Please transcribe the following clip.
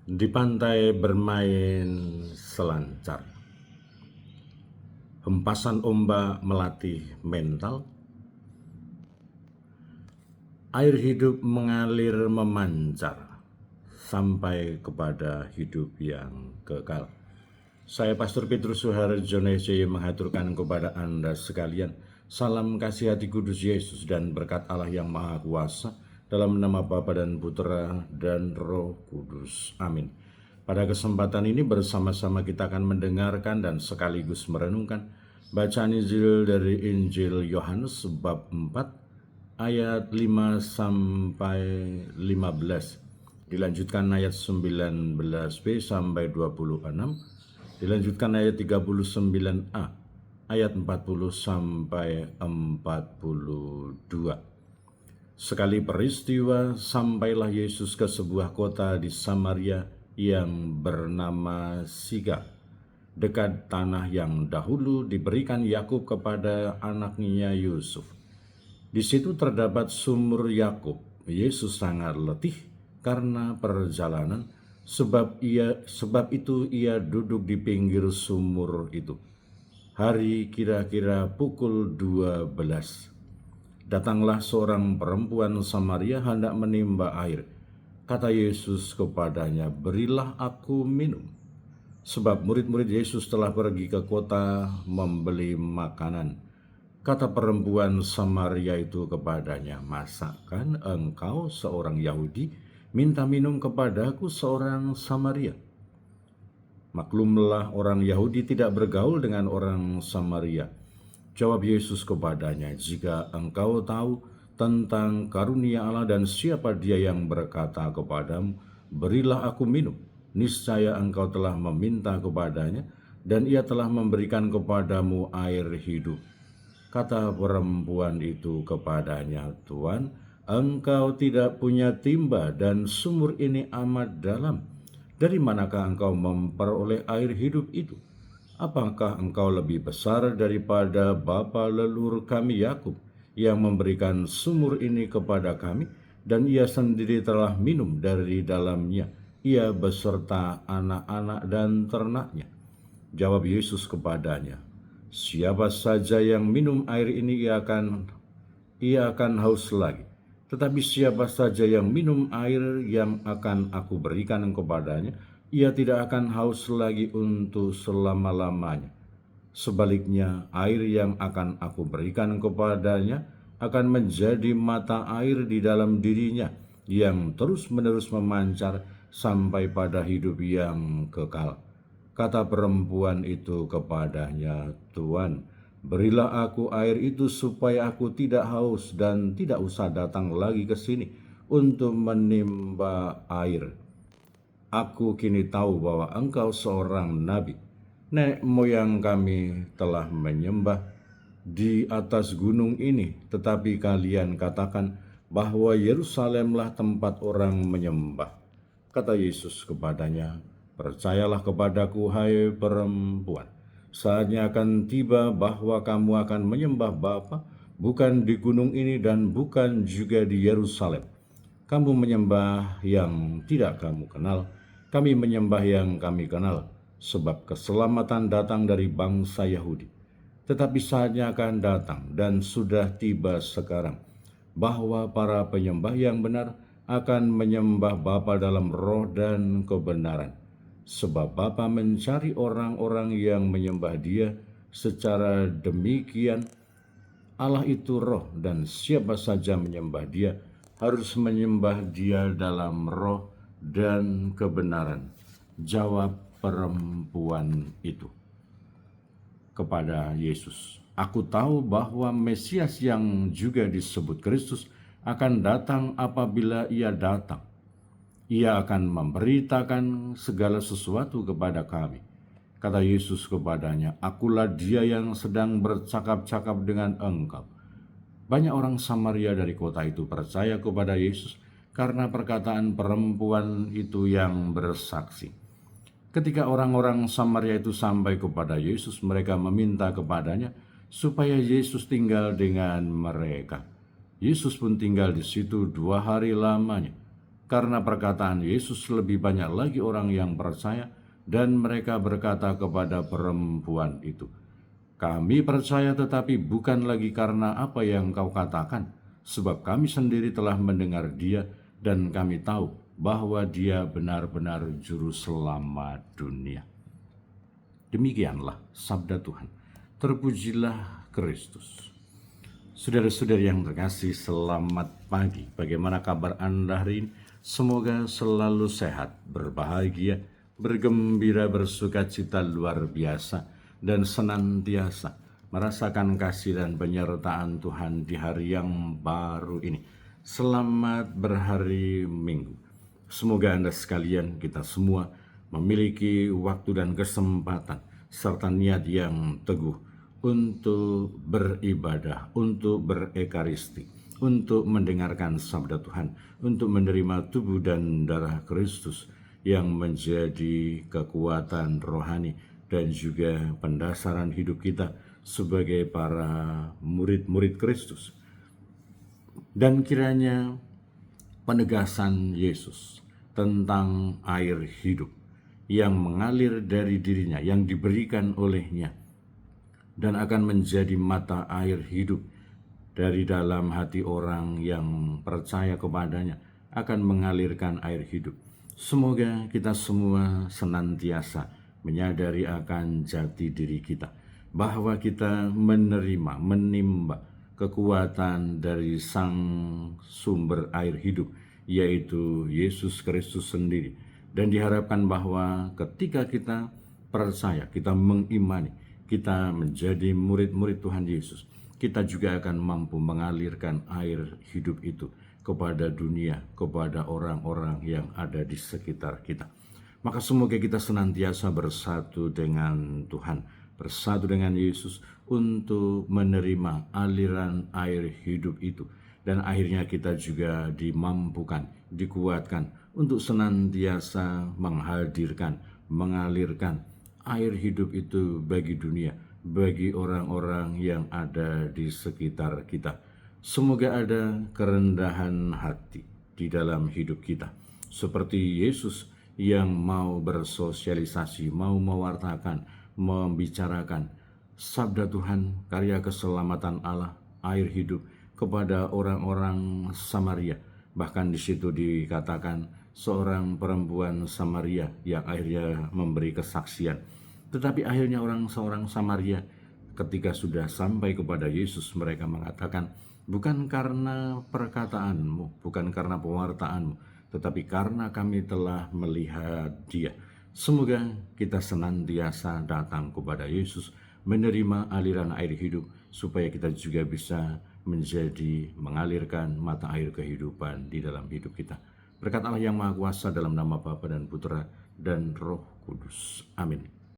Di pantai bermain selancar, hempasan ombak melatih mental, air hidup mengalir memancar sampai kepada hidup yang kekal. Saya Pastor Petrus Suharjo menghaturkan kepada Anda sekalian salam kasih hati kudus Yesus dan berkat Allah yang Maha Kuasa dalam nama Bapa dan Putra dan Roh Kudus. Amin. Pada kesempatan ini bersama-sama kita akan mendengarkan dan sekaligus merenungkan bacaan Injil dari Injil Yohanes bab 4 ayat 5 sampai 15. Dilanjutkan ayat 19b sampai 26. Dilanjutkan ayat 39a, ayat 40 sampai 42. Sekali peristiwa, sampailah Yesus ke sebuah kota di Samaria yang bernama Sigar, dekat tanah yang dahulu diberikan Yakub kepada anaknya Yusuf. Di situ terdapat sumur Yakub. Yesus sangat letih karena perjalanan, sebab itu ia duduk di pinggir sumur itu. Hari kira-kira pukul 12. Datanglah seorang perempuan Samaria hendak menimba air. Kata Yesus kepadanya, "Berilah aku minum." Sebab murid-murid Yesus telah pergi ke kota membeli makanan. Kata perempuan Samaria itu kepadanya, "Masakan engkau seorang Yahudi minta minum kepadaku seorang Samaria?" Maklumlah orang Yahudi tidak bergaul dengan orang Samaria. Jawab Yesus kepadanya, "Jika engkau tahu tentang karunia Allah dan siapa dia yang berkata kepadamu, 'Berilah aku minum,' niscaya engkau telah meminta kepadanya, dan ia telah memberikan kepadamu air hidup." Kata perempuan itu kepadanya, "Tuan, engkau tidak punya timba dan sumur ini amat dalam. Dari manakah engkau memperoleh air hidup itu? Apakah engkau lebih besar daripada bapa leluhur kami Yakub yang memberikan sumur ini kepada kami, dan ia sendiri telah minum dari dalamnya, ia beserta anak-anak dan ternaknya?" Jawab Yesus kepadanya, "Siapa saja yang minum air ini ia akan haus lagi. Tetapi siapa saja yang minum air yang akan aku berikan kepadanya, ia tidak akan haus lagi untuk selama-lamanya. Sebaliknya, air yang akan aku berikan kepadanya akan menjadi mata air di dalam dirinya, yang terus-menerus memancar sampai pada hidup yang kekal." Kata perempuan itu kepadanya, "Tuan, berilah aku air itu supaya aku tidak haus dan tidak usah datang lagi ke sini untuk menimba air. Aku kini tahu bahwa engkau seorang nabi. Nenek moyang kami telah menyembah di atas gunung ini, tetapi kalian katakan bahwa Yerusalemlah tempat orang menyembah." Kata Yesus kepadanya, "Percayalah kepadaku, hai perempuan. Saatnya akan tiba bahwa kamu akan menyembah Bapa, bukan di gunung ini dan bukan juga di Yerusalem. Kamu menyembah yang tidak kamu kenal, kami menyembah yang kami kenal, sebab keselamatan datang dari bangsa Yahudi. Tetapi saatnya akan datang dan sudah tiba sekarang, bahwa para penyembah yang benar akan menyembah Bapa dalam roh dan kebenaran. Sebab Bapa mencari orang-orang yang menyembah Dia. Secara demikian, Allah itu roh, dan siapa saja menyembah Dia harus menyembah Dia dalam roh dan kebenaran." Jawab perempuan itu kepada Yesus, "Aku tahu bahwa Mesias yang juga disebut Kristus akan datang. Apabila ia datang, ia akan memberitakan segala sesuatu kepada kami." Kata Yesus kepadanya, "Akulah dia yang sedang bercakap-cakap dengan engkau." Banyak orang Samaria dari kota itu percaya kepada Yesus karena perkataan perempuan itu yang bersaksi. Ketika orang-orang Samaria itu sampai kepada Yesus, mereka meminta kepadanya supaya Yesus tinggal dengan mereka. Yesus pun tinggal di situ 2 hari lamanya. Karena perkataan Yesus lebih banyak lagi orang yang percaya, dan mereka berkata kepada perempuan itu, "Kami percaya, tetapi bukan lagi karena apa yang kau katakan, sebab kami sendiri telah mendengar dia dan kami tahu bahwa dia benar-benar juru selamat dunia." Demikianlah sabda Tuhan. Terpujilah Kristus. Saudara-saudari yang terkasih, selamat pagi. Bagaimana kabar Anda hari ini? Semoga selalu sehat, berbahagia, bergembira, bersukacita luar biasa, dan senantiasa merasakan kasih dan penyertaan Tuhan di hari yang baru ini. Selamat berhari Minggu. Semoga Anda sekalian, kita semua memiliki waktu dan kesempatan serta niat yang teguh untuk beribadah, untuk berekaristi, untuk mendengarkan sabda Tuhan, untuk menerima tubuh dan darah Kristus yang menjadi kekuatan rohani dan juga pendasaran hidup kita sebagai para murid-murid Kristus. Dan kiranya penegasan Yesus tentang air hidup yang mengalir dari dirinya, yang diberikan olehnya, dan akan menjadi mata air hidup dari dalam hati orang yang percaya kepadanya, akan mengalirkan air hidup. Semoga kita semua senantiasa menyadari akan jati diri kita, bahwa kita menerima, menimba kekuatan dari sang sumber air hidup, yaitu Yesus Kristus sendiri. Dan diharapkan bahwa ketika kita percaya, kita mengimani, kita menjadi murid-murid Tuhan Yesus, kita juga akan mampu mengalirkan air hidup itu kepada dunia, kepada orang-orang yang ada di sekitar kita. Maka semoga kita senantiasa bersatu dengan Tuhan, bersatu dengan Yesus untuk menerima aliran air hidup itu. Dan akhirnya kita juga dimampukan, dikuatkan untuk senantiasa menghadirkan, mengalirkan air hidup itu bagi dunia, bagi orang-orang yang ada di sekitar kita. Semoga ada kerendahan hati di dalam hidup kita, seperti Yesus yang mau bersosialisasi, mau mewartakan, membicarakan sabda Tuhan, karya keselamatan Allah, air hidup kepada orang-orang Samaria. Bahkan di situ dikatakan seorang perempuan Samaria yang akhirnya memberi kesaksian. Tetapi akhirnya seorang Samaria ketika sudah sampai kepada Yesus, mereka mengatakan, "Bukan karena perkataanmu, bukan karena pewartaanmu, tetapi karena kami telah melihat dia." Semoga kita senantiasa datang kepada Yesus, menerima aliran air hidup, supaya kita juga bisa menjadi mengalirkan mata air kehidupan di dalam hidup kita. Berkat Allah yang Maha Kuasa, dalam nama Bapa dan Putra dan Roh Kudus. Amin.